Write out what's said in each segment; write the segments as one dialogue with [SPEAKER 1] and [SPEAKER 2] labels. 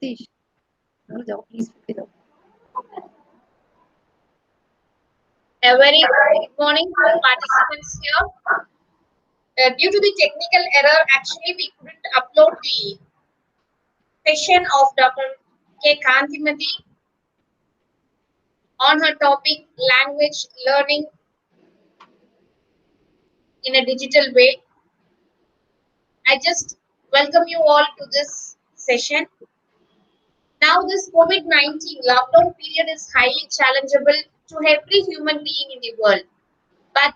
[SPEAKER 1] Jagdish, no, please pick it up.
[SPEAKER 2] A very good morning to the participants here. Due to the technical error, actually we couldn't upload the session of Dr. K. Kantimati on her topic language learning in a digital way. I just welcome you all to this session. Now, this COVID-19 lockdown period is highly challengeable to every human being in the world. But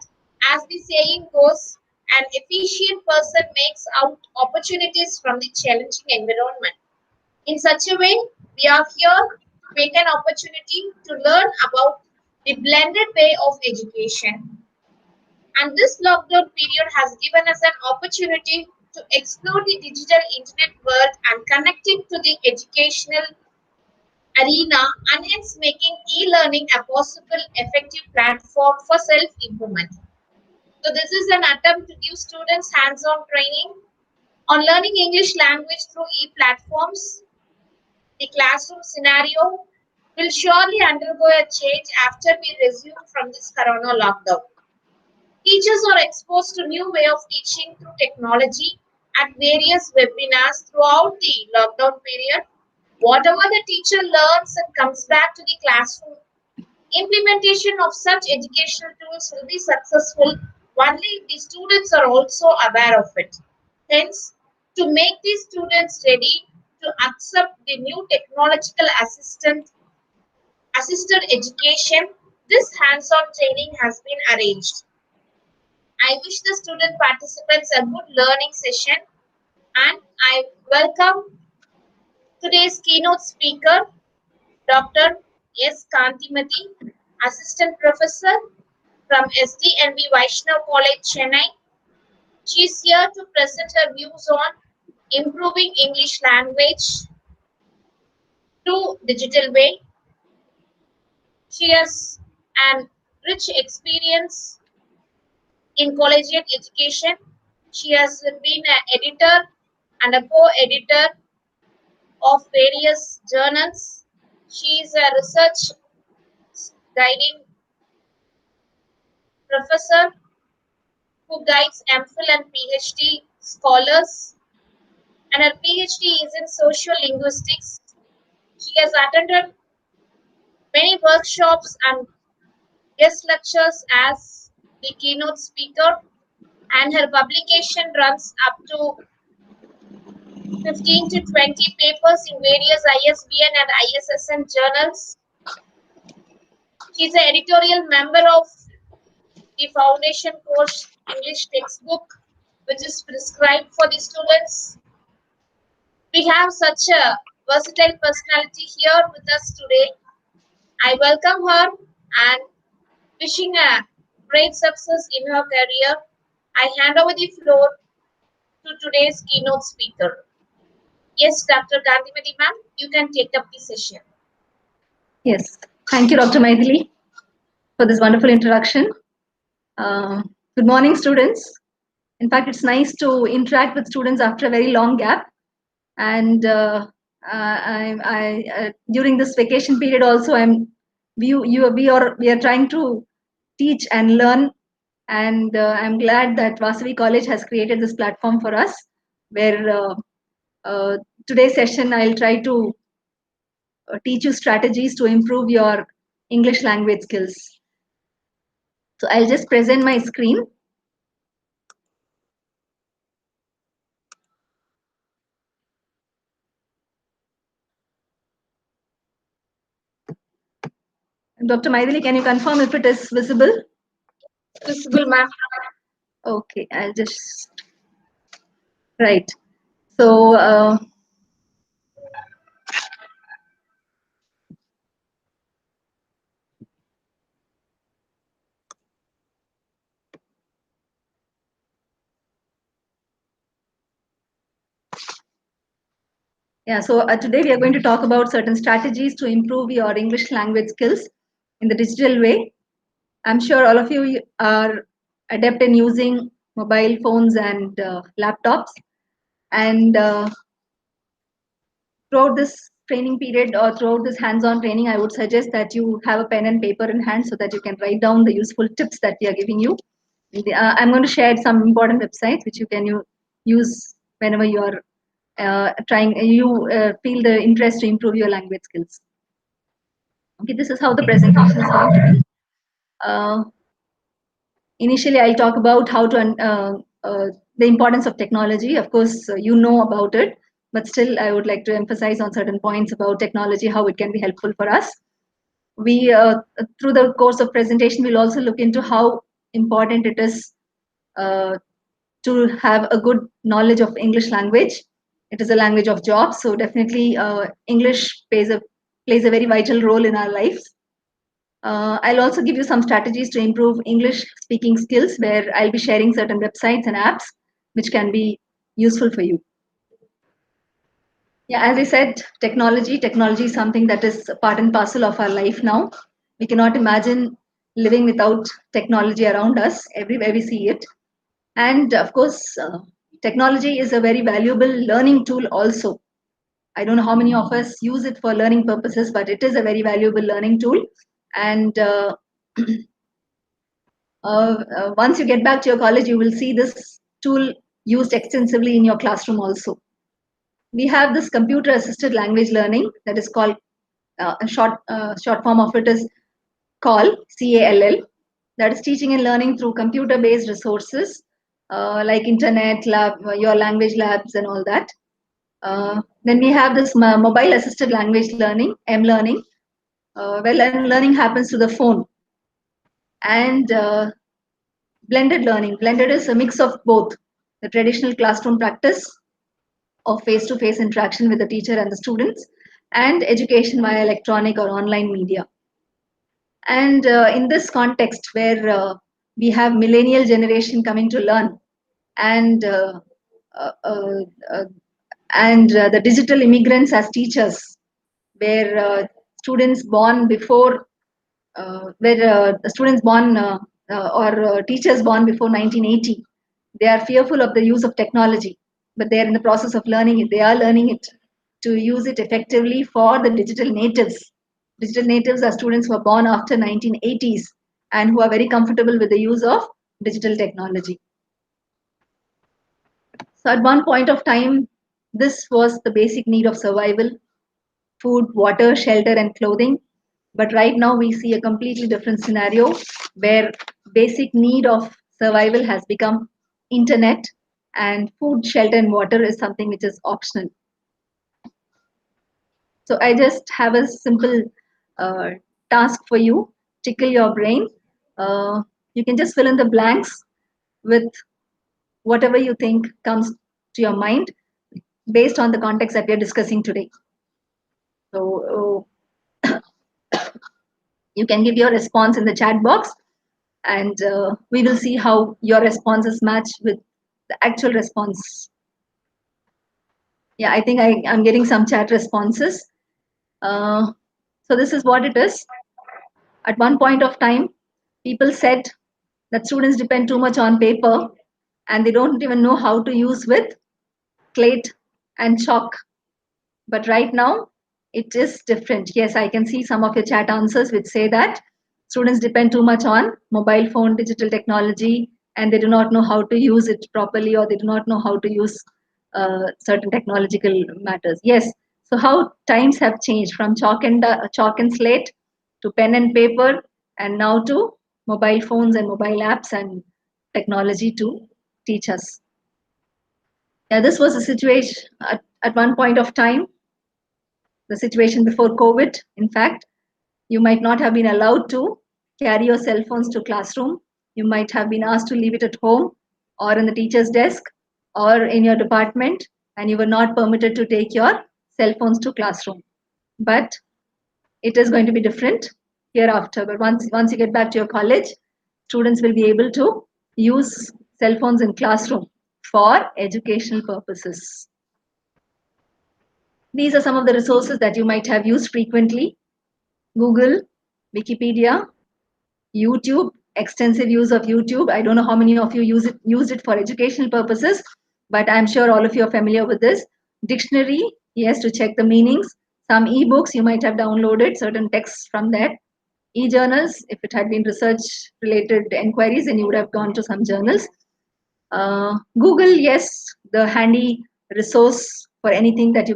[SPEAKER 2] as the saying goes, an efficient person makes out opportunities from the challenging environment. In such a way, we are here to make an opportunity to learn about the blended way of education. And this lockdown period has given us an opportunity to explore the digital internet world and connecting to the educational arena and hence making e-learning a possible effective platform for self-improvement. So this is an attempt to give students hands-on training on learning English language through e-platforms. The classroom scenario will surely undergo a change after we resume from this corona lockdown. Teachers are exposed to new way of teaching through technology at various webinars throughout the lockdown period. Whatever the teacher learns and comes back to the classroom, implementation of such educational tools will be successful only if the students are also aware of it. Hence, to make these students ready to accept the new technological assisted education, this hands-on training has been arranged. I wish the student participants a good learning session and I welcome today's keynote speaker, Dr. S. Kantimati, Assistant Professor from SDNV Vaishnav College, Chennai. She is here to present her views on improving English language through digital way. She has an rich experience in collegiate education. She has been an editor and a co-editor of various journals. She is a research guiding professor who guides MPhil and PhD scholars, and her PhD is in social linguistics. She has attended many workshops and guest lectures as the keynote speaker, and her publication runs up to 15 to 20 papers in various ISBN and ISSN journals. She is an editorial member of the foundation course English textbook, which is prescribed for the students. We have such a versatile personality here with us today. I welcome her and wishing a great success in her career. I hand over the floor to today's keynote speaker. Yes, Dr. Gandhimati ma'am, you can take up the session.
[SPEAKER 1] Yes, thank you, Dr. Maithili, for this wonderful introduction. Good morning, students. In fact, it's nice to interact with students after a very long gap. And during this vacation period also, we are trying to teach and learn. And I'm glad that Vasavi College has created this platform for us, where today's session I'll try to teach you strategies to improve your English language skills. So I'll just present my screen. Dr. Maithili, can you confirm if it is visible?
[SPEAKER 2] Visible, ma'am.
[SPEAKER 1] Okay, I'll just, right. So, yeah, so today we are going to talk about certain strategies to improve your English language skills in the digital way. I'm sure all of you are adept in using mobile phones and laptops. And throughout this training period or throughout this hands-on training, I would suggest that you have a pen and paper in hand so that you can write down the useful tips that we are giving you. I'm going to share some important websites which you can use whenever you are feel the interest to improve your language skills. Okay, this is how the presentation is going to be. Uh, Initially, I'll talk about how to the importance of technology. Of course, you know about it, but still, I would like to emphasize on certain points about technology, how it can be helpful for us. We, through the course of presentation, we'll also look into how important it is uh, to have a good knowledge of English language. It is a language of jobs, so definitely English plays a very vital role in our lives. I'll also give you some strategies to improve English speaking skills, where I'll be sharing certain websites and apps which can be useful for you. Yeah, as I said, technology is something that is part and parcel of our life now. We cannot imagine living without technology around us. Everywhere we see it. And of course, technology is a very valuable learning tool also. I don't know how many of us use it for learning purposes, but it is a very valuable learning tool. And once you get back to your college, you will see this tool used extensively in your classroom also. We have this computer assisted language learning that is called short form of it is CALL, CALL, that is teaching and learning through computer based resources like internet lab, your language labs and all that. Then we have this mobile assisted language learning, M-learning, where learning happens to the phone. And blended learning. Blended is a mix of both the traditional classroom practice of face-to-face interaction with the teacher and the students, and education via electronic or online media. And in this context, where we have millennial generation coming to learn, and uh, uh, uh, the digital immigrants as teachers, where students born before, the students born or teachers born before 1980, they are fearful of the use of technology, but they are in the process of learning it. They are learning it to use it effectively for the digital natives. Digital natives are students who are born after 1980s and who are very comfortable with the use of digital technology. So at one point of time, this was the basic need of survival: food, water, shelter, and clothing. But right now we see a completely different scenario where basic need of survival has become internet, and food, shelter, and water is something which is optional. So I just have a simple uh, task for you. Tickle your brain. You can just fill in the blanks with whatever you think comes to your mind based on the context that we are discussing today. So you can give your response in the chat box, and we will see how your responses match with the actual response. Yeah, I think I'm getting some chat responses. So this is what it is. At one point of time, people said that students depend too much on paper and they don't even know how to use with slate and chalk. But right now, it is different. Yes, I can see some of your chat answers which say that students depend too much on mobile phone, digital technology, and they do not know how to use it properly, or they do not know how to use certain technological matters. Yes. So how times have changed from chalk and slate to pen and paper, and now to mobile phones and mobile apps and technology to teach us. Yeah, this was a situation at one point of time, the situation before COVID. In fact, you might not have been allowed to carry your cell phones to classroom. You might have been asked to leave it at home or in the teacher's desk or in your department, and you were not permitted to take your cell phones to classroom. But it is going to be different hereafter. But once you get back to your college, students will be able to use cell phones in classroom for educational purposes. These are some of the resources that you might have used frequently: Google, Wikipedia, YouTube, extensive use of YouTube. I don't know how many of you used it for educational purposes, but I'm sure all of you are familiar with this. Dictionary, yes, to check the meanings. Some ebooks you might have downloaded certain texts from that. E-journals, if it had been research related inquiries, then you would have gone to some journals. Google, yes, the handy resource for anything that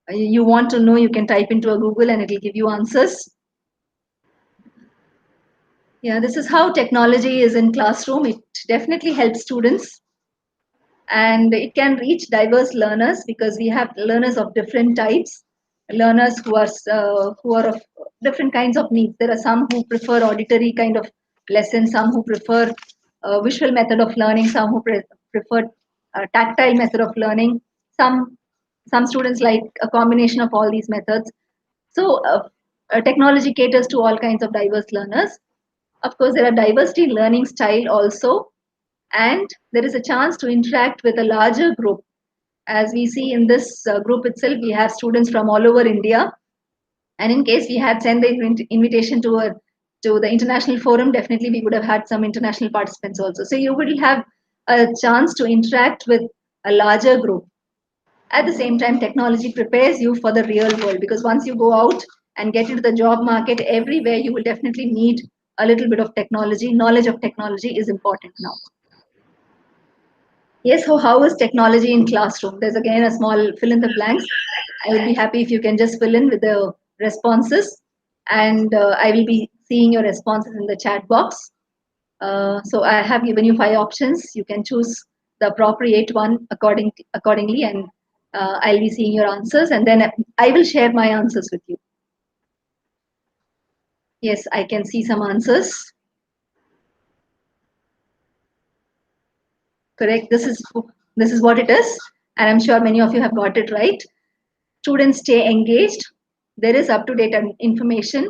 [SPEAKER 1] you want to know, you can type into a Google and it will give you answers. Yeah, this is how technology is in classroom. It definitely helps students, and it can reach diverse learners because we have learners of different types, learners who are of different kinds of needs. There are some who prefer auditory kind of lessons, some who prefer visual method of learning, some who prefer tactile method of learning. Some students like a combination of all these methods. So technology caters to all kinds of diverse learners. Of course, there are diversity in learning style also, and there is a chance to interact with a larger group. As we see in this group itself, we have students from all over India, and in case we had sent the invitation to the international forum, definitely we would have had some international participants also. So you will have a chance to interact with a larger group. At the same time, technology prepares you for the real world, because once you go out and get into the job market, everywhere you will definitely need a little bit of technology. Knowledge of technology is important now. Yes, so how is technology in classroom? There's again a small fill in the blanks. I would be happy if you can just fill in with the responses, and I will be seeing your responses in the chat box. So I have given you 5 options. You can choose the appropriate one accordingly, and I'll be seeing your answers, and then I will share my answers with you. Yes, I can see some answers. Correct. This is what it is, and I'm sure many of you have got it right. Students stay engaged. There is up-to-date information,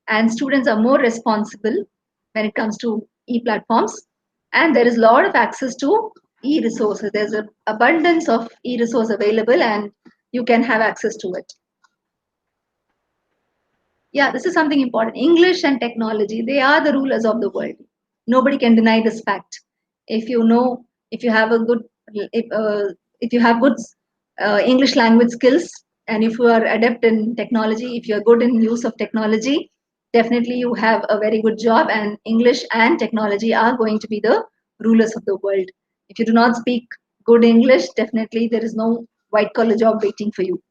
[SPEAKER 1] and students are more responsible when it comes to e-platforms. And there is a lot of access to e-resources. There's an abundance of e-resource available, and you can have access to it. Yeah, this is something important. English and technology, they are the rulers of the world. Nobody can deny this fact. If you know, if you have a good, if you have good English language skills, and if you are adept in technology, if you are good in use of technology, definitely you have a very good job. And English and technology are going to be the rulers of the world. If you do not speak good English, definitely there is no white collar job waiting for you.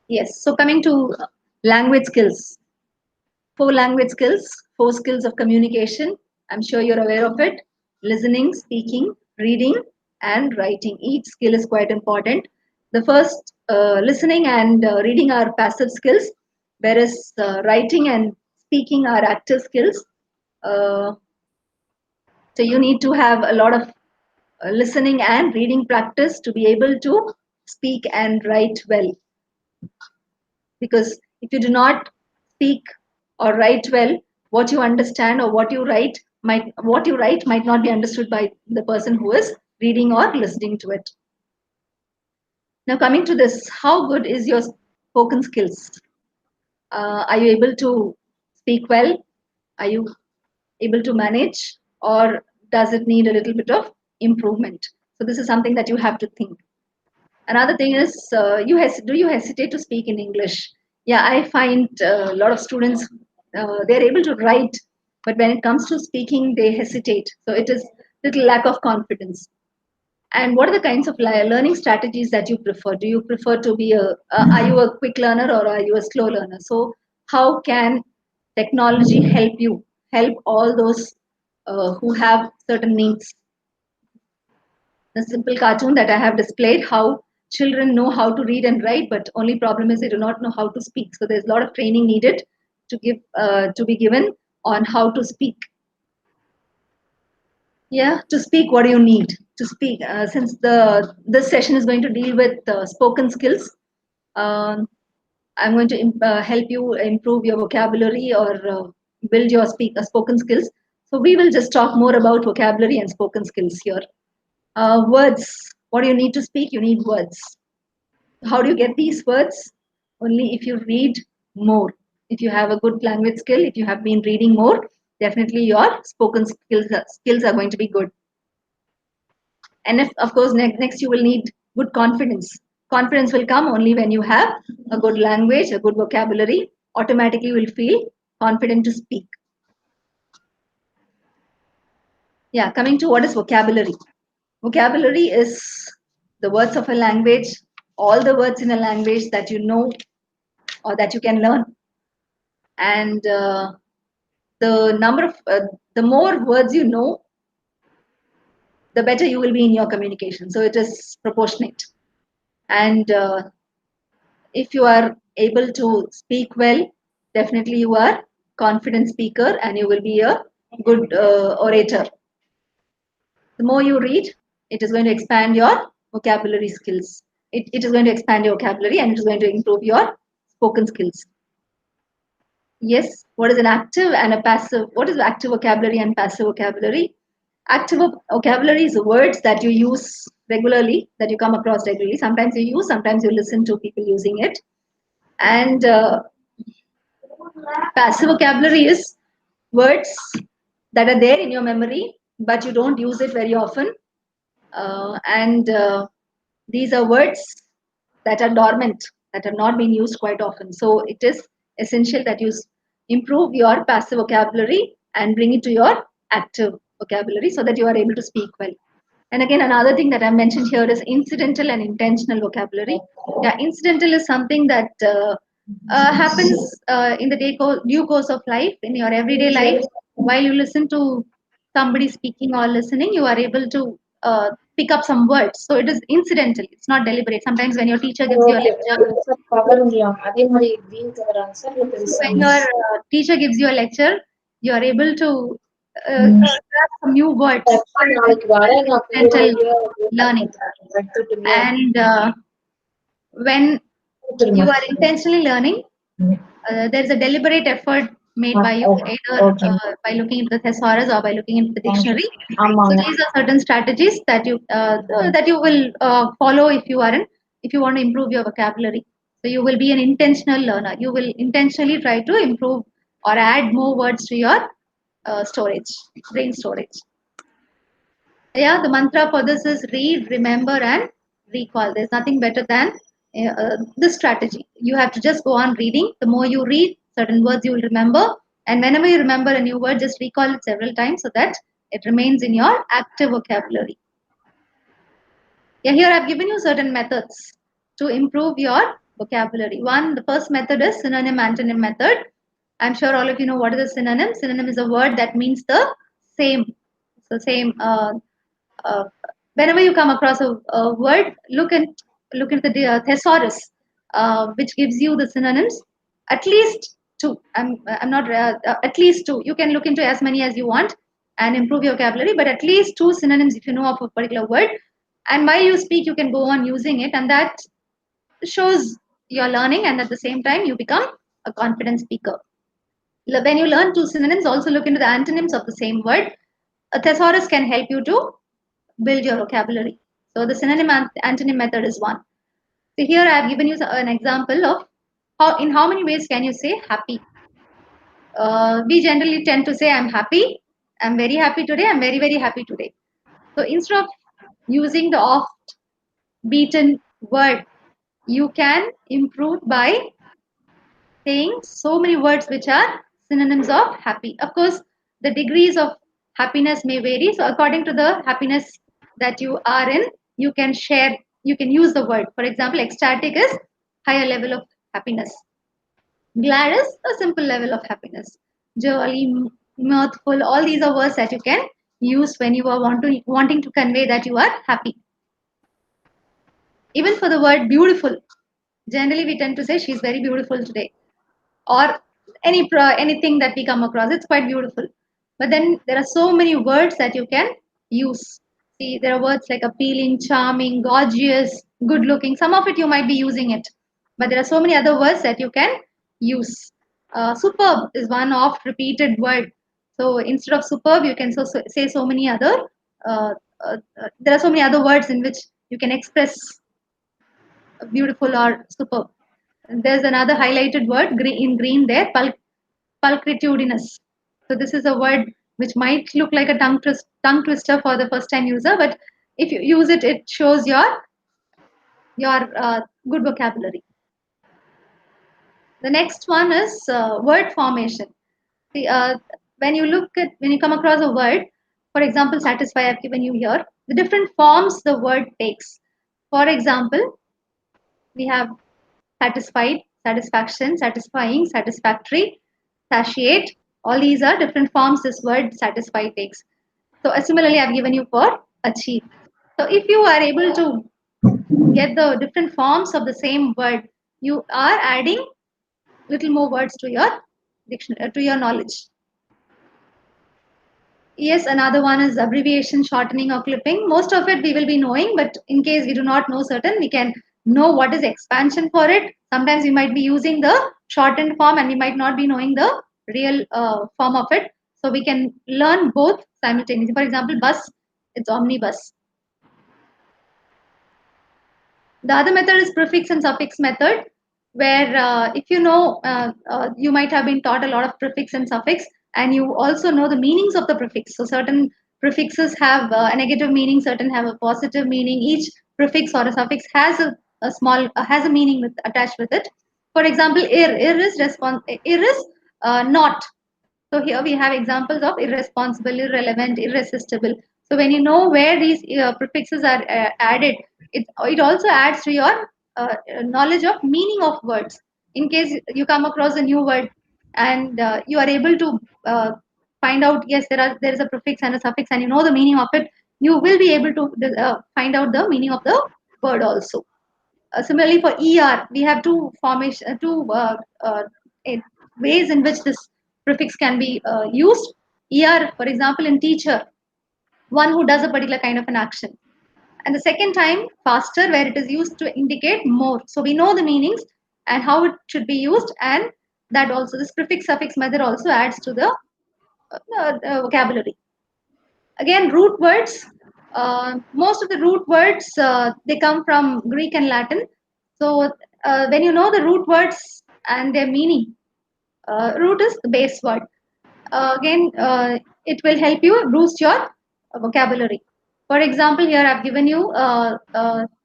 [SPEAKER 1] Yes, so coming to language skills. 4 language skills, 4 skills of communication. I'm sure you're aware of it. Listening, speaking, reading, and writing. Each skill is quite important. The first, listening and reading are passive skills, whereas writing and speaking are active skills. Uh, so you need to have a lot of listening and reading practice to be able to speak and write well. Because if you do not speak or write well, what you understand or what you write might not be understood by the person who is reading or listening to it. Now coming to this, how good is your spoken skills? Are you able to speak well? Are you able to manage, or does it need a little bit of improvement? So this is something that you have to think. Another thing is, do you hesitate to speak in English? Yeah, I find a lot of students, they're able to write, but when it comes to speaking, they hesitate. So it is little lack of confidence. And what are the kinds of learning strategies that you prefer? Do you prefer to be are you a quick learner or are you a slow learner? So how can technology help all those who have certain needs? The simple cartoon that I have displayed how children know how to read and write, but only problem is they do not know how to speak. So there's a lot of training needed to be given on how to speak. Yeah, to speak, what do you need to speak? Since this session is going to deal with spoken skills, um, I'm going to help you improve your vocabulary or build your spoken skills. So we will just talk more about vocabulary and spoken skills here. Words. What do you need to speak? You need words. How do you get these words? Only if you read more. If you have a good language skill, if you have been reading more, definitely your spoken skills are going to be good. And if, of course, next you will need good confidence. Confidence will come only when you have a good language, a good vocabulary. Automatically, you will feel confident to speak. Yeah, coming to what is vocabulary. Vocabulary is the words of a language, all the words in a language that you know or that you can learn. And the more words you know, the better you will be in your communication. So it is proportionate. And if you are able to speak well, definitely you are confident speaker and you will be a good orator. The more you read, it is going to expand your vocabulary skills. It is going to expand your vocabulary and it is going to improve your spoken skills. Yes, what is an active and a passive? What is active vocabulary and passive vocabulary? Active vocabulary is words that you use regularly, that you come across regularly. Sometimes you use, sometimes you listen to people using it. And passive vocabulary is words that are there in your memory, but you don't use it very often. And these are words that are dormant, that are not being used quite often. So it is essential that you improve your passive vocabulary and bring it to your active vocabulary so that you are able to speak well. And again, another thing that I mentioned here is incidental and intentional vocabulary. Yeah, incidental is something that happens in the due course of life, in your everyday life. While you listen to somebody speaking or listening, you are able to pick up some words. So it is incidental. It's not deliberate. Sometimes when your teacher gives you a
[SPEAKER 3] okay.
[SPEAKER 1] lecture,
[SPEAKER 3] sir cover ఉందిగా. అదే మరి green cover అని sir
[SPEAKER 1] when
[SPEAKER 3] తెలుస్తుంది.
[SPEAKER 1] your teacher gives you a lecture, you are able to grasp some new words.
[SPEAKER 3] నాలుగు వారాలు నాకు
[SPEAKER 1] Mental learning. And when you are intentionally learning, there is a deliberate effort made by you, either by looking into the thesaurus or by looking into the dictionary. So these are certain strategies that you will follow if you want to improve your vocabulary. So you will be an intentional learner. You will intentionally try to improve or add more words to your storage, brain storage. Yeah, the mantra for this is read, remember, and recall. There's nothing better than this strategy. You have to just go on reading. The more you read, certain words you will remember, and whenever you remember a new word, just recall it several times so that it remains in your active vocabulary. Yeah, here I've given you certain methods to improve your vocabulary. One, the first method is synonym antonym method. I'm sure all of you know what is a synonym. Synonym is a word that means the same. So same. Whenever you come across a word, look into the thesaurus, which gives you the synonyms. At least two. I'm not at least two. You can look into as many as you want and improve your vocabulary, but at least two synonyms if you know of a particular word. And while you speak, you can go on using it, and that shows your learning. And at the same time, you become a confident speaker. When you learn two synonyms, also look into the antonyms of the same word. A thesaurus can help you to build your vocabulary. So the synonym antonym method is one. So here I have given you an example of in how many ways can you say happy. We generally tend to say I'm happy, I'm very happy today, I'm very, very happy today. So instead of using the oft beaten word, you can improve by saying so many words which are synonyms of happy. Of course, the degrees of happiness may vary. So according to the happiness that you are in, you can use the word. For example, ecstatic is higher level of happiness. Glad is a simple level of happiness. Jolly, mirthful, all these are words that you can use when you are wanting to convey that you are happy. Even for the word beautiful, generally we tend to say she's very beautiful today, or anything that we come across, it's quite beautiful. But then there are so many words that you can use. See, there are words like appealing, charming, gorgeous, good looking. Some of it you might be using it, but there are so many other words that you can use. Superb is one oft repeated word. So instead of superb, you can say so many other. Uh, there are so many other words in which you can express beautiful or superb. There's another highlighted word in green there, pulchritudinous. So this is a word which might look like a tongue twister for the first time user, but if you use it, it shows your your good vocabulary. The next one is word formation. See, when you come across a word, for example, satisfy, I've given you here, the different forms the word takes. For example, we have satisfied, satisfaction, satisfying, satisfactory, satiate. All these are different forms this word satisfy takes. So similarly, I've given you for achieve. So if you are able to get the different forms of the same word, you are adding little more words to your dictionary, to your knowledge. Yes, another one is abbreviation, shortening, or clipping. Most of it we will be knowing, but in case we do not know certain, we can know what is expansion for it. Sometimes we might be using the shortened form and we might not be knowing the real form of it. So we can learn both simultaneously. For example, bus, it's omnibus. The other method is prefix and suffix method, where if you know, you might have been taught a lot of prefix and suffix, and you also know the meanings of the prefix. So certain prefixes have a negative meaning, certain have a positive meaning. Each prefix or a suffix has a small has a meaning attached with it. For example, ir is not. So here we have examples of irresponsible, irrelevant, irresistible. So when you know where these prefixes are added, it also adds to your knowledge of meaning of words. In case you come across a new word and you are able to find out, yes, there is a prefix and a suffix, and you know the meaning of it, you will be able to find out the meaning of the word also. Similarly, for ER, we have two eh, ways in which this prefix can be used. ER, for example, in teacher, one who does a particular kind of an action. And the second time, faster, where it is used to indicate more. So we know the meanings and how it should be used, and that also, this prefix suffix method also adds to the vocabulary. Again, root words. Most of the root words they come from Greek and Latin. So when you know the root words and their meaning, root is the base word. Again, it will help you boost your vocabulary. For example, here I've given you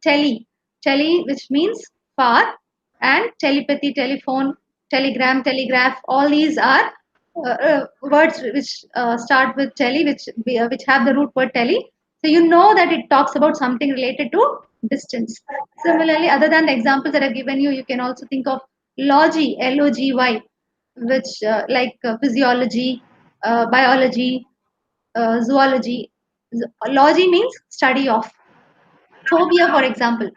[SPEAKER 1] tele, which means far, and telepathy, telephone, telegram, telegraph. All these are words which start with tele, which have the root word tele. So you know that it talks about something related to distance. Similarly, other than the examples that I've given you, you can also think of logy, Logy, which like physiology, biology, zoology. Logy means study of. Phobia, for example.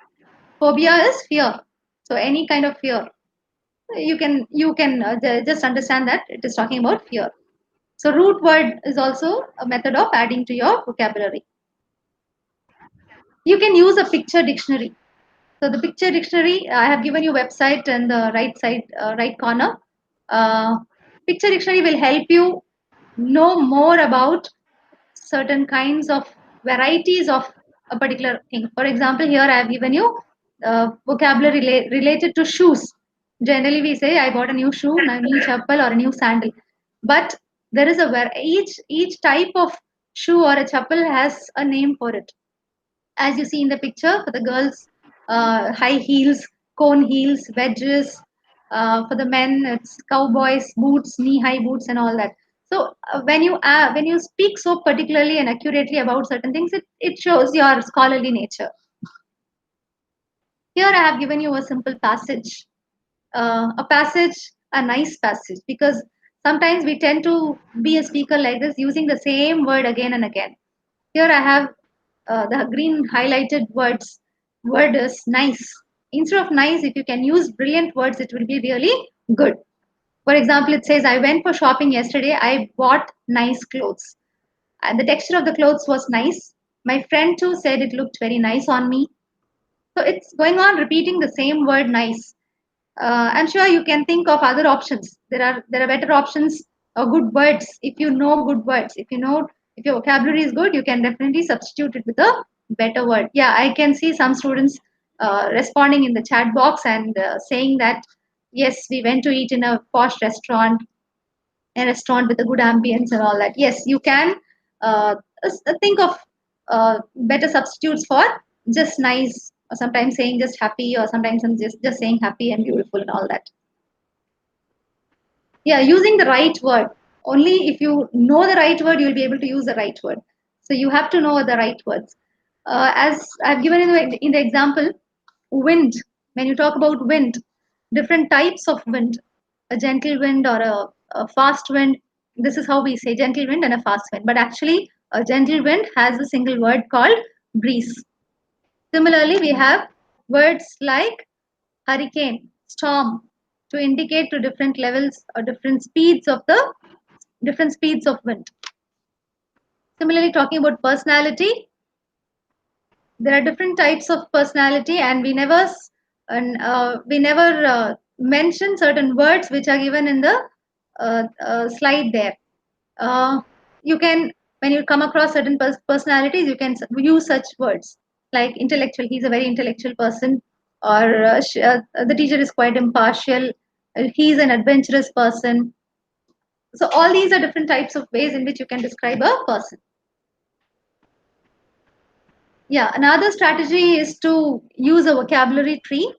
[SPEAKER 1] Phobia is fear. So any kind of fear. You can just understand that it is talking about fear. So root word is also a method of adding to your vocabulary. You can use a picture dictionary. So the picture dictionary, I have given you website in the right side, right corner. Uh, Picture dictionary will help you know more about certain kinds of varieties of a particular thing. For example, here I have given you vocabulary related to shoes. Generally, we say, "I bought a new shoe, a new chappal, or a new sandal." But there is each type of shoe or a chappal has a name for it. As you see in the picture, for the girls, high heels, cone heels, wedges. For the men, it's cowboys, boots, knee-high boots, and all that. So when you speak so particularly and accurately about certain things, it shows your scholarly nature. Here I have given you a simple passage, a nice passage, because sometimes we tend to be a speaker like this, using the same word again and again. Here I have the green highlighted word is nice. Instead of nice, if you can use brilliant words, it will be really good. For example, it says, I went for shopping yesterday. I bought nice clothes. And the texture of the clothes was nice. My friend too said it looked very nice on me. So it's going on repeating the same word nice. I'm sure you can think of other options. There are better options or good words. If you know good words, if your vocabulary is good, you can definitely substitute it with a better word. Yeah, I can see some students responding in the chat box and saying that yes, we went to eat in a posh restaurant, a restaurant with a good ambience and all that. Yes, you can think of better substitutes for just nice or sometimes saying just happy, or sometimes I'm just saying happy and beautiful and all that. Yeah, using the right word. Only if you know the right word, you'll be able to use the right word. So you have to know the right words. As I've given in the example, wind. When you talk about wind, different types of wind, a gentle wind or a fast wind. This is how we say gentle wind and a fast wind. But actually, a gentle wind has a single word called breeze. Similarly, we have words like hurricane, storm, to indicate to different levels or different speeds of wind. Similarly, talking about personality, there are different types of personality, and we never mention certain words which are given in the slide there. You can, when you come across certain personalities, you can use such words like intellectual. He's a very intellectual person, or the teacher is quite impartial. He's an adventurous person. So all these are different types of ways in which you can describe a person. Yeah, another strategy is to use a vocabulary tree.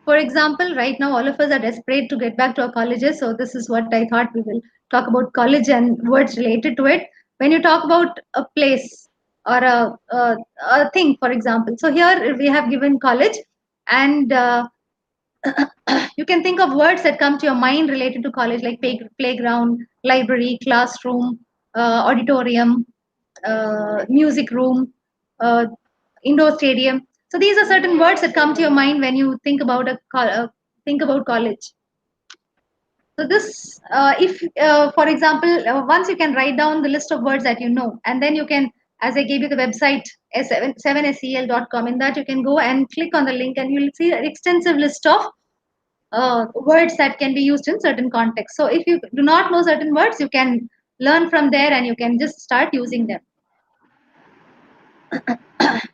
[SPEAKER 1] For example, right now all of us are desperate to get back to our colleges, so this is what I thought we will talk about college and words related to it. When you talk about a place or a thing, for example, so here we have given college, and you can think of words that come to your mind related to college, like playground, library, classroom, auditorium, music room, uh, indoor stadium. So these are certain words that come to your mind when you think about think about college. So this, if for example, once you can write down the list of words that you know, and then you can, as I gave you the website s7sel.com, in that you can go and click on the link, and you'll see an extensive list of words that can be used in certain contexts. So if you do not know certain words, you can learn from there and you can just start using them.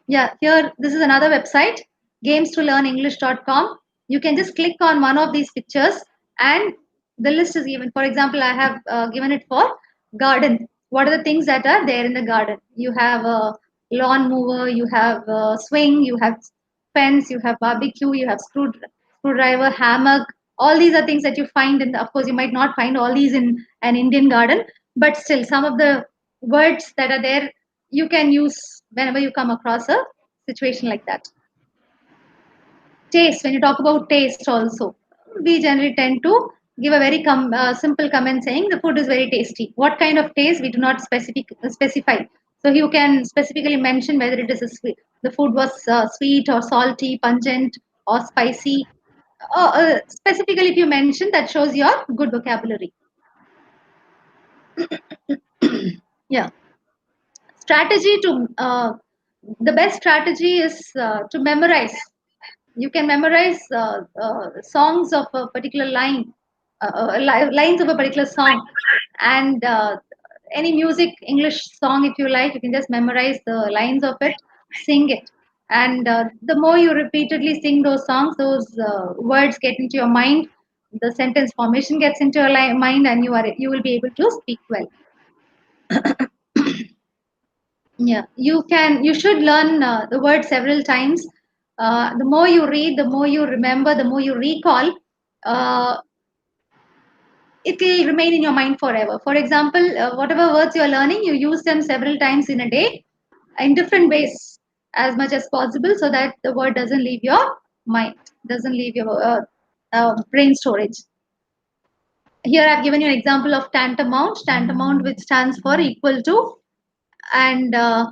[SPEAKER 1] Yeah, here, this is another website, games2learnenglish.com. You can just click on one of these pictures and the list is given. For example, I have given it for garden. What are the things that are there in the garden? You have a lawn mower, you have a swing, you have fence, you have barbecue, you have screwdriver, hammock. All these are things that you find in of course, you might not find all these in an Indian garden, but still some of the words that are there you can use whenever you come across a situation like that. Taste, when you talk about taste also, we generally tend to give a very simple comment saying the food is very tasty. What kind of taste we do not specify. So you can specifically mention whether it is the food was sweet or salty, pungent or spicy. Specifically, if you mention, that shows your good vocabulary. Yeah. Strategy to the best strategy is to memorize. You can memorize songs of a particular lines of a particular song, and any music, English song, if you like, you can just memorize the lines of it, sing it, and the more you repeatedly sing those songs, those words get into your mind, the sentence formation gets into your mind, and you will be able to speak well. Yeah, you should learn the word several times. The more you read, the more you remember, the more you recall, uh, it will remain in your mind forever. For example, whatever words you are learning, you use them several times in a day in different ways as much as possible, so that the word doesn't leave your mind, doesn't leave your brain storage. Here I've given you an example of tantamount, which stands for equal to, and uh,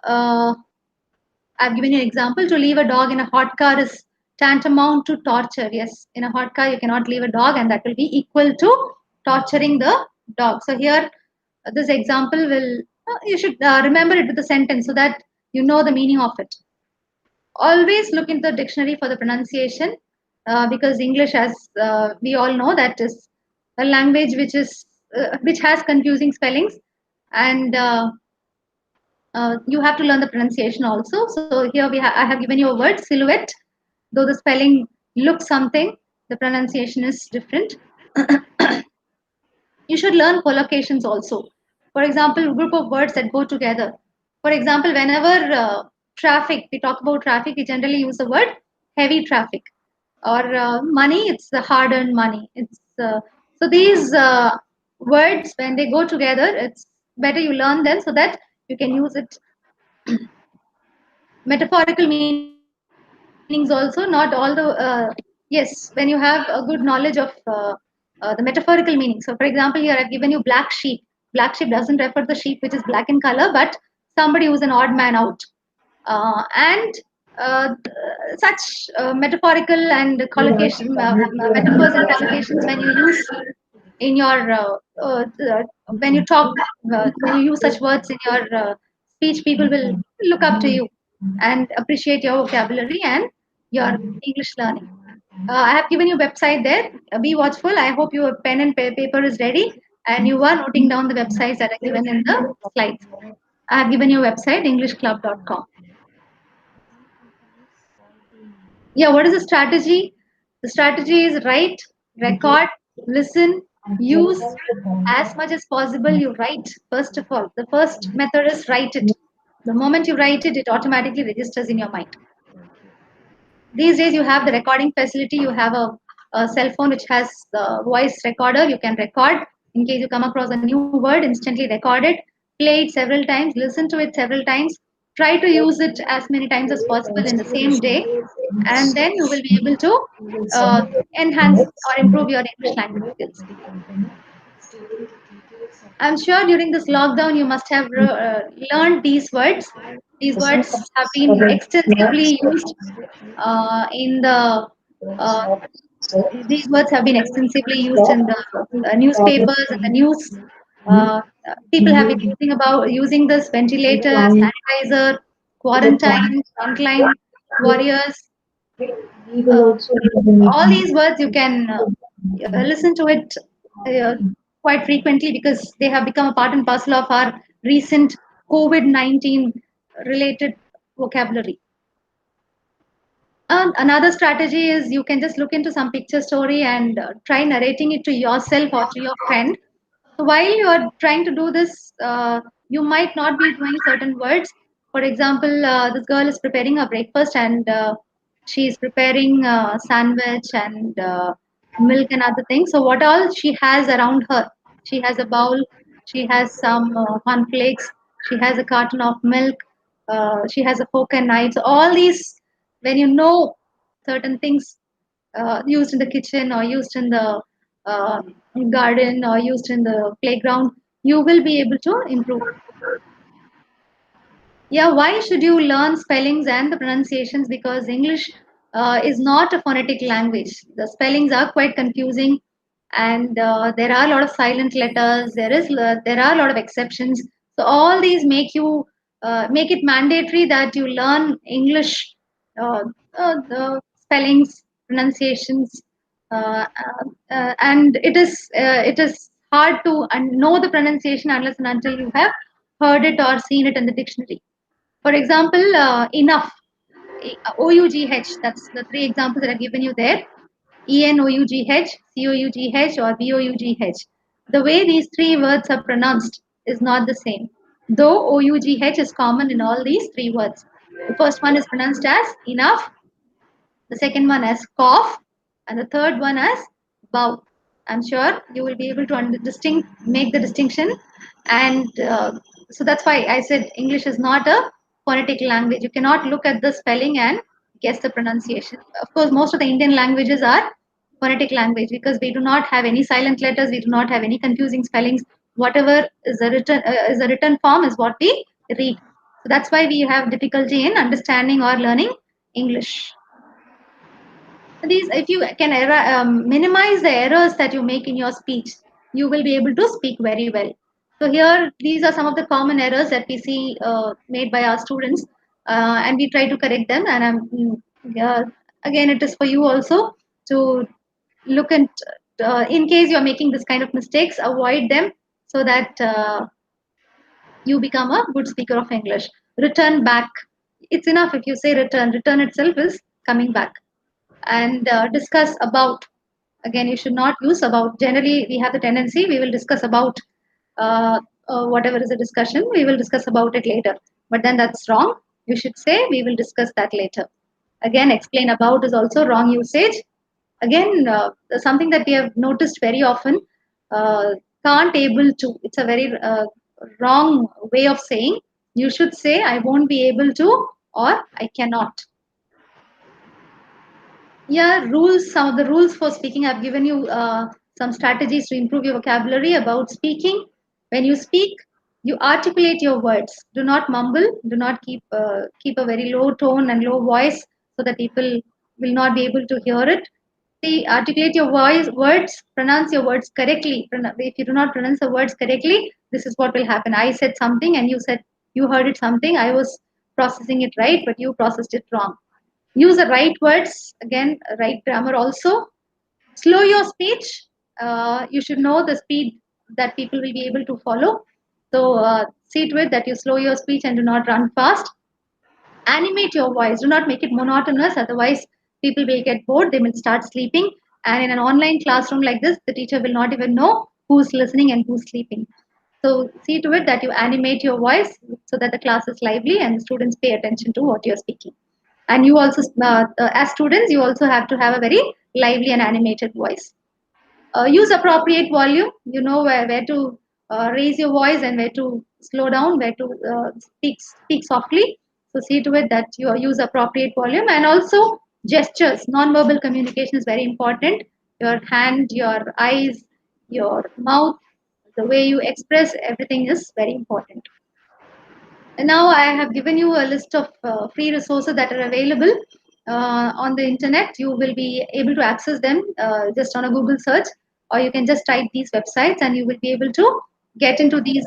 [SPEAKER 1] I've given you an example. To leave a dog in a hot car is tantamount to torture. Yes, in a hot car, you cannot leave a dog, and that will be equal to torturing the dog. So here, this example will, you should remember it with the sentence so that you know the meaning of it. Always look into the dictionary for the pronunciation, because English, as we all know, that is a language which has confusing spellings, and you have to learn the pronunciation also. So here I have given you a word, silhouette. Though the spelling looks something, the pronunciation is different. You should learn collocations also. For example, a group of words that go together. For example, whenever traffic, we talk about traffic, we generally use the word heavy traffic. Or money, it's the hard-earned money. It's so these words, when they go together, it's better you learn them so that you can use it. Metaphorical meanings also, not all the yes, when you have a good knowledge of the metaphorical meaning. So for example, here I've given you black sheep. Black sheep doesn't refer to the sheep which is black in color, but somebody who's an odd man out. And uh, such metaphorical and collocation metaphors and collocations, when you use in your when you talk, when you use such words in your speech, people will look up to you and appreciate your vocabulary and your English learning. I have given you website there. Be watchful. I hope your pen and paper is ready and you are noting down the websites that are given in the slides. I have given you website englishclub.com. Yeah, what is the strategy? The strategy is write, record, listen, use as much as possible. You write, first of all. The first method is write it. The moment you write it, it automatically registers in your mind. These days, you have the recording facility. You have a cell phone which has the voice recorder. You can record. In case you come across a new word, instantly record it, play it several times, listen to it several times, try to use it as many times as possible in the same day, and then you will be able to enhance or improve your English language skills. I'm sure during this lockdown you must have learned these words. These words have been extensively used in the uh, these words have been extensively used in the newspapers and the news. People have been using this ventilator, sanitizer, quarantine, frontline warriors. Uh, all these words you can listen to it uh, quite frequently because they have become a part and parcel of our recent COVID-19 related vocabulary. Another strategy is you can just look into some picture story and try narrating it to yourself or to your friend. So while you are trying to do this, you might not be knowing certain words. For example, this girl is preparing a breakfast and she is preparing sandwich and milk and other things. So what all she has around her? She has a bowl. She has some cornflakes. She has a carton of milk. She has a fork and knife. So all these, when you know certain things used in the kitchen or used in the uh, garden or used in the playground, you will be able to improve. Yeah, why should you learn spellings and the pronunciations? Because English is not a phonetic language. The spellings are quite confusing, and there are a lot of silent letters. There are a lot of exceptions. So all these make it mandatory that you learn English, the spellings, pronunciations, and it is hard to know the pronunciation unless and until you have heard it or seen it in the dictionary. For example, enough, OUGH, that's the three examples that I've given you there. ENOUGH, COUGH, or BOUGH. The way these three words are pronounced is not the same, though OUGH is common in all these three words. The first one is pronounced as enough, the second one as cough, and the third one as bow. I'm sure you will be able to make the distinction, and so that's why I said English is not a phonetic language. You cannot look at the spelling and guess the pronunciation. Of course, most of the Indian languages are phonetic language because we do not have any silent letters, we do not have any confusing spellings. Whatever is a written form is what we read. So that's why we have difficulty in understanding or learning English. These, if you can minimize the errors that you make in your speech, you will be able to speak very well. So here, these are some of the common errors that we see made by our students, and we try to correct them. And again, it is for you also to look at, in case you are making this kind of mistakes, avoid them so that you become a good speaker of English. Return back. It's enough if you say return. Return itself is coming back. And discuss about. Again, you should not use about. Generally, we have the tendency we will discuss about whatever is a discussion. We will discuss about it later. But then that's wrong. You should say, we will discuss that later. Again, explain about is also wrong usage. Again, something that we have noticed very often, uh, can't able to. It's a very wrong way of saying. You should say, I won't be able to, or I cannot. Yeah, rules. Some of the rules for speaking. I've given you some strategies to improve your vocabulary about speaking. When you speak, you articulate your words. Do not mumble. Do not keep a very low tone and low voice so that people will not be able to hear it. See, articulate your voice, words. Pronounce your words correctly. If you do not pronounce the words correctly, this is what will happen. I said something and you heard it something. I was processing it right, but you processed it wrong. Use the right words, again, right grammar also. Slow your speech. You should know the speed that people will be able to follow. So see to it that you slow your speech and do not run fast. Animate your voice. Do not make it monotonous, otherwise people will get bored. They will start sleeping. And in an online classroom like this, the teacher will not even know who's listening and who's sleeping. So see to it that you animate your voice so that the class is lively and the students pay attention to what you're speaking. And you also, as students, you also have to have a very lively and animated voice. Use appropriate volume. You know where to raise your voice and where to slow down, where to speak softly. So see to it that you use appropriate volume. And also gestures. Non-verbal communication is very important. Your hand, your eyes, your mouth, the way you express everything is very important. And now I have given you a list of free resources that are available on the internet. You will be able to access them just on a Google search, or you can just type these websites and you will be able to get into these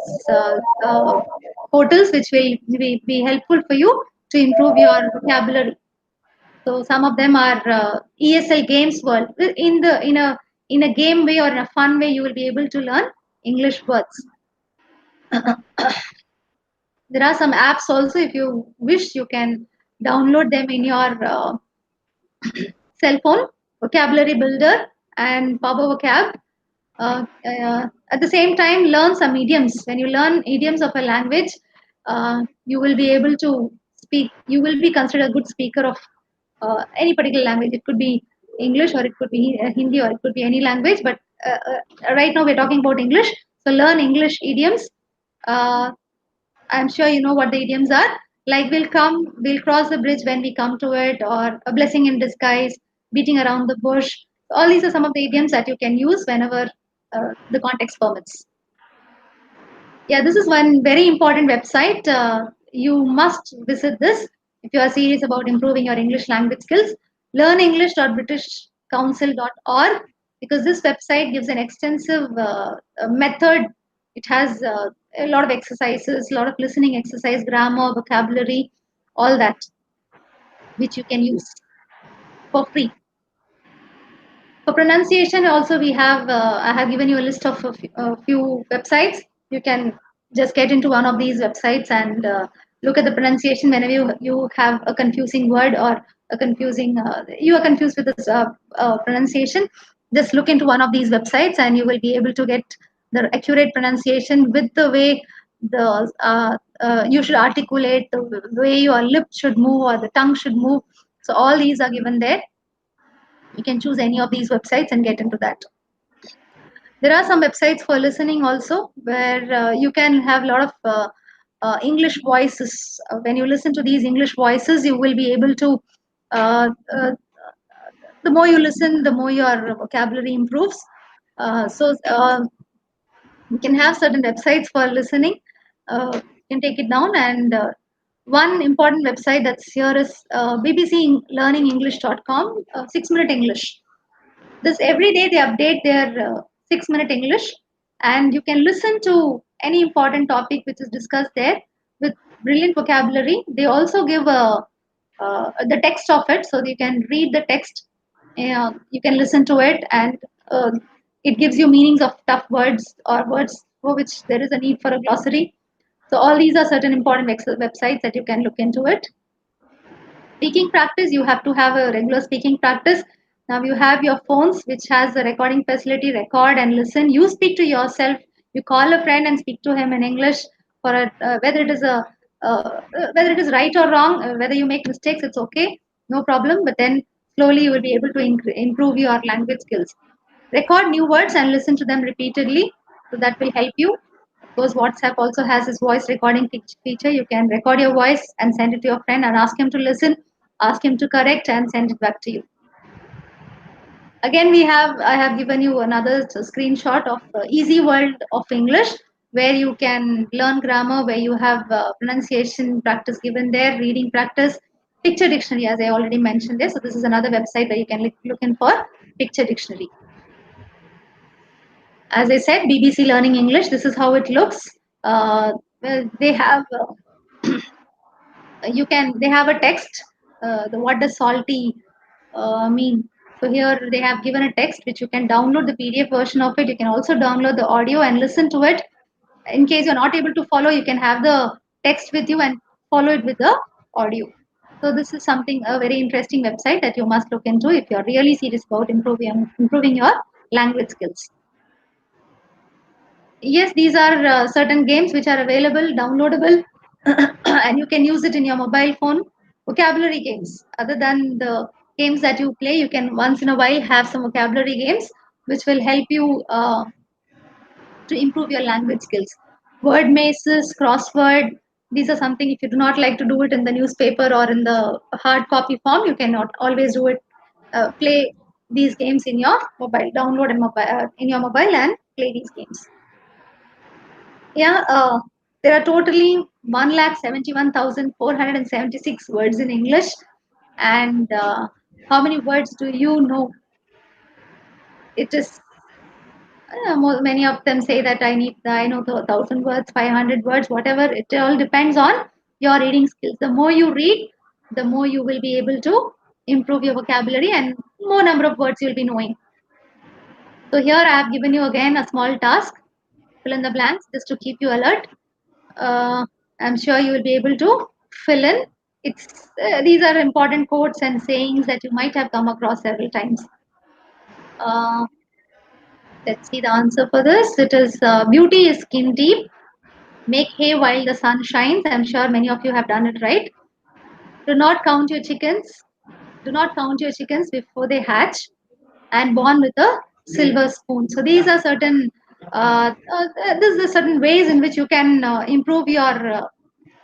[SPEAKER 1] portals, which will be helpful for you to improve your vocabulary. So some of them are ESL Games World. In a game way or in a fun way, you will be able to learn English words. There are some apps also. If you wish, you can download them in your cell phone. Vocabulary Builder and Power Vocab. At the same time, learn some idioms. When you learn idioms of a language, you will be able to speak. You will be considered a good speaker of any particular language. It could be English, or it could be Hindi, or it could be any language. But right now, we're talking about English. So learn English idioms. Uh, I'm sure you know what the idioms are. Like we'll cross the bridge when we come to it, or a blessing in disguise, beating around the bush. All these are some of the idioms that you can use whenever the context permits. Yeah, this is one very important website. You must visit this if you are serious about improving your English language skills. Learnenglish.britishcouncil.org, because this website gives an extensive method. It has a lot of exercises, a lot of listening exercise, grammar, vocabulary, all that, which you can use for free. For pronunciation, also we have I have given you a list of a few websites. You can just get into one of these websites and look at the pronunciation whenever you have a confusing word, or a confusing you are confused with this pronunciation. Just look into one of these websites and you will be able to get the accurate pronunciation with the way you should articulate, the way your lips should move or the tongue should move. So all these are given there. You can choose any of these websites and get into that. There are some websites for listening also, where you can have a lot of English voices. When you listen to these English voices, you will be able to uh, uh, the more you listen, the more your vocabulary improves. So you can have certain websites for listening. You can take it down. And one important website that's here is bbclearningenglish.com, 6 minute English. This every day they update their 6 minute English, and you can listen to any important topic which is discussed there with brilliant vocabulary. They also give the text of it, so you can read the text. You can listen to it, and uh, it gives you meanings of tough words or words for which there is a need for a glossary. So all these are certain important websites that you can look into it. Speaking practice, you have to have a regular speaking practice. Now you have your phones which has a recording facility. Record and listen. You speak to yourself. You call a friend and speak to him in English, for whether it is a whether it is right or wrong, whether you make mistakes, it's okay, no problem. But then slowly you will be able to improve your language skills. Record new words and listen to them repeatedly, so that will help you. Of course, WhatsApp also has this voice recording feature. You can record your voice and send it to your friend and ask him to listen, ask him to correct, and send it back to you. Again, I have given you another screenshot of Easy World of English, where you can learn grammar, where you have pronunciation practice given there, reading practice, picture dictionary, as I already mentioned there. So this is another website where you can look in for picture dictionary. As I said, BBC Learning English, this is how it looks. Well, they have they have a text. What does salty mean? So here they have given a text which you can download the PDF version of it. You can also download the audio and listen to it. In case you're not able to follow, you can have the text with you and follow it with the audio. So this is something, a very interesting website that you must look into if you're really serious about improving your language skills. Yes, these are certain games which are available, downloadable, and you can use it in your mobile phone. Vocabulary games. Other than the games that you play, you can once in a while have some vocabulary games which will help you to improve your language skills. Word mazes, crossword. These are something, if you do not like to do it in the newspaper or in the hard copy form, you cannot always do it. Play these games in your mobile. Download in your mobile and play these games. Yeah, there are totally 171,476 words in English. And how many words do you know? It is many of them say that I know 1,000 words, 500 words, whatever. It all depends on your reading skills. The more you read, the more you will be able to improve your vocabulary and more number of words you'll be knowing. So here I have given you again a small task. Fill in the blanks just to keep you alert. I'm sure you will be able to fill in. These are important quotes and sayings that you might have come across several times. Let's see the answer for this. It is beauty is skin deep. Make hay while the sun shines. I'm sure many of you have done it right. Do not count your chickens. Do not count your chickens before they hatch. And born with a silver spoon. So these are certain. This is certain ways in which you can improve your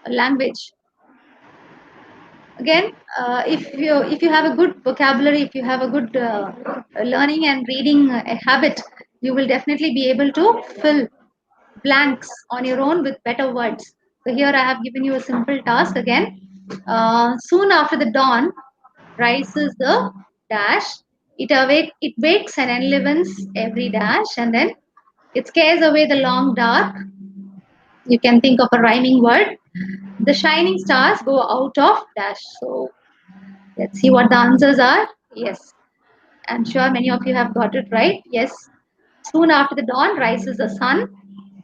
[SPEAKER 1] language. Again, if you have a good vocabulary, if you have a good learning and reading habit, you will definitely be able to fill blanks on your own with better words. So here I have given you a simple task again. Soon after the dawn rises the dash. It wakes and enlivens every dash, and then it scares away the long dark. You can think of a rhyming word. The shining stars go out of dash. So let's see what the answers are. Yes, I'm sure many of you have got it right. Yes, soon after the dawn rises the sun.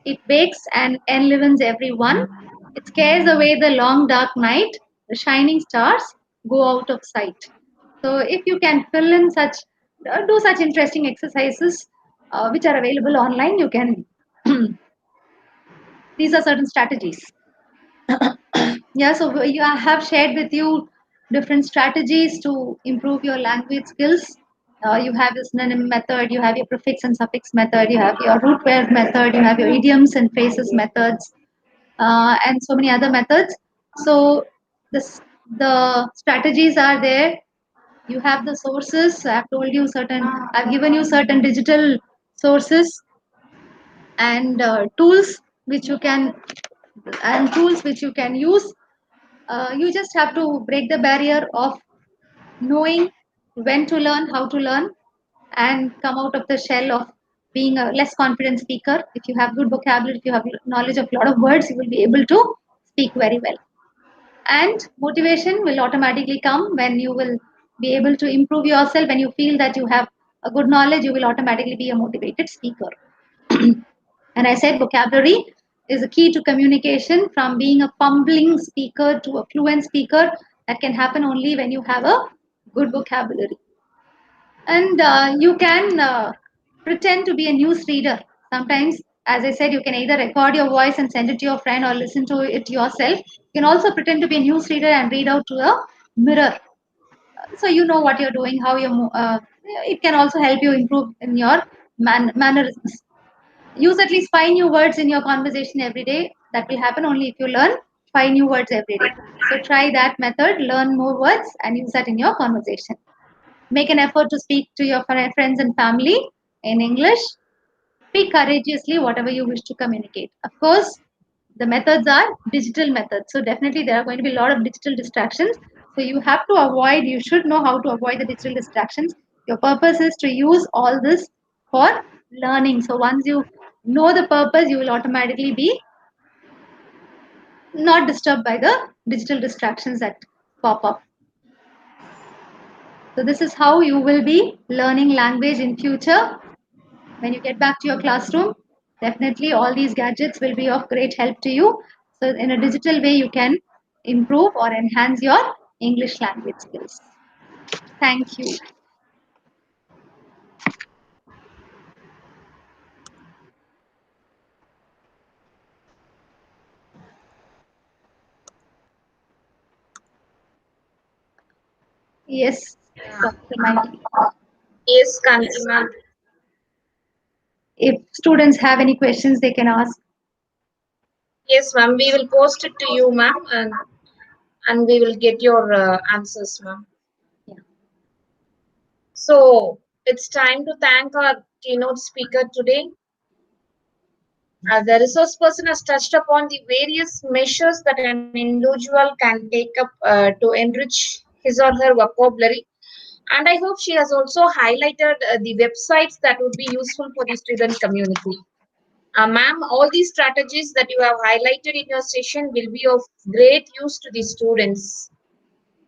[SPEAKER 1] It bakes and enlivens everyone. It scares away the long dark night. The shining stars go out of sight. So if you can fill in do such interesting exercises which are available online, you can. These are certain strategies. Yeah, so I have shared with you different strategies to improve your language skills. You have your synonym method, you have your prefix and suffix method, you have your root word method, you have your idioms and phrases methods, and so many other methods. So the strategies are there. You have the sources. I've given you certain digital sources and tools which you can use. You just have to break the barrier of knowing when to learn, how to learn, and come out of the shell of being a less confident speaker. If you have good vocabulary, if you have knowledge of a lot of words, you will be able to speak very well. And motivation will automatically come when you will be able to improve yourself. When you feel that you have a good knowledge, you will automatically be a motivated speaker. And I said vocabulary is a key to communication. From being a fumbling speaker to a fluent speaker, that can happen only when you have a good vocabulary. And you can pretend to be a news reader. Sometimes As I said, you can either record your voice and send it to your friend or listen to it yourself. You can also pretend to be a newsreader and read out to a mirror. So you know what you're doing, how it can also help you improve in your mannerisms. Use at least 5 new words in your conversation every day. That will happen only if you learn 5 new words every day. So try that method, learn more words, and use that in your conversation. Make an effort to speak to your friends and family in English. Speak courageously whatever you wish to communicate. Of course, the methods are digital methods. So definitely there are going to be a lot of digital distractions. So you should know how to avoid the digital distractions. Your purpose is to use all this for learning. So once you know the purpose, you will automatically be not disturbed by the digital distractions that pop up. So this is how you will be learning language in future. When you get back to your classroom, definitely all these gadgets will be of great help to you. So in a digital way, you can improve or enhance your English language skills. Thank you. Yes, Dr. Mikey.
[SPEAKER 2] Yes, Kanti ma'am.
[SPEAKER 1] If students have any questions, they can ask.
[SPEAKER 2] Yes, ma'am. We will post it to you, ma'am, and we will get your answers, ma'am.
[SPEAKER 1] Yeah.
[SPEAKER 2] So it's time to thank our keynote speaker today. The resource person has touched upon the various measures that an individual can take up to enrich his or her vocabulary. And I hope she has also highlighted the websites that would be useful for the student community. Ma'am, all these strategies that you have highlighted in your session will be of great use to the students.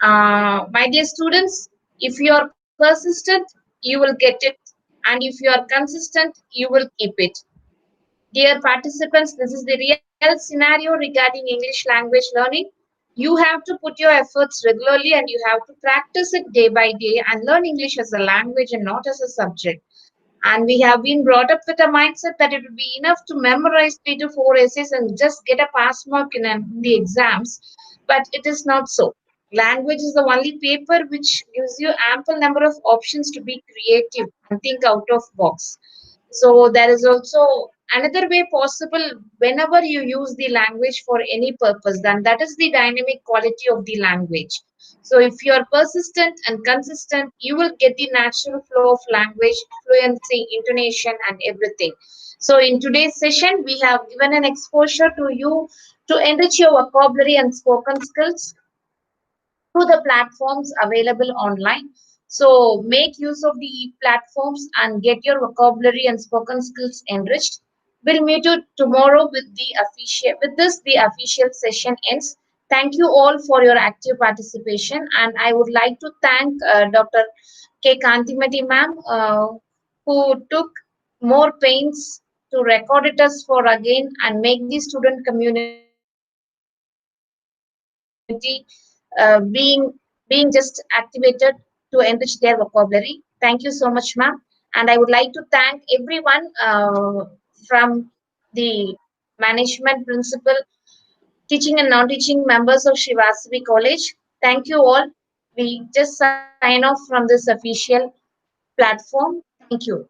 [SPEAKER 2] My dear students, if you are persistent, you will get it. And if you are consistent, you will keep it. Dear participants, this is the real scenario regarding English language learning. You have to put your efforts regularly and you have to practice it day by day and learn English as a language and not as a subject. And we have been brought up with a mindset that it would be enough to memorize 3 to 4 essays and just get a pass mark in the exams. But it is not so. Language is the only paper which gives you ample number of options to be creative and think out of box. So there is also another way possible whenever you use the language for any purpose, then that is the dynamic quality of the language. So if you are persistent and consistent, you will get the natural flow of language, fluency, intonation, and everything. So in today's session, we have given an exposure to you to enrich your vocabulary and spoken skills to the platforms available online. So make use of the platforms and get your vocabulary and spoken skills enriched. We'll meet you tomorrow with this the official session ends. Thank you all for your active participation, and I would like to thank Dr. K. Kantimati ma'am, who took more pains to record it us for again and make the student community being just activated to enrich their vocabulary. Thank you so much, ma'am. And I would like to thank everyone from the management principal, teaching and non-teaching members of Shivasavi College. Thank you all. We just sign off from this official platform. Thank you.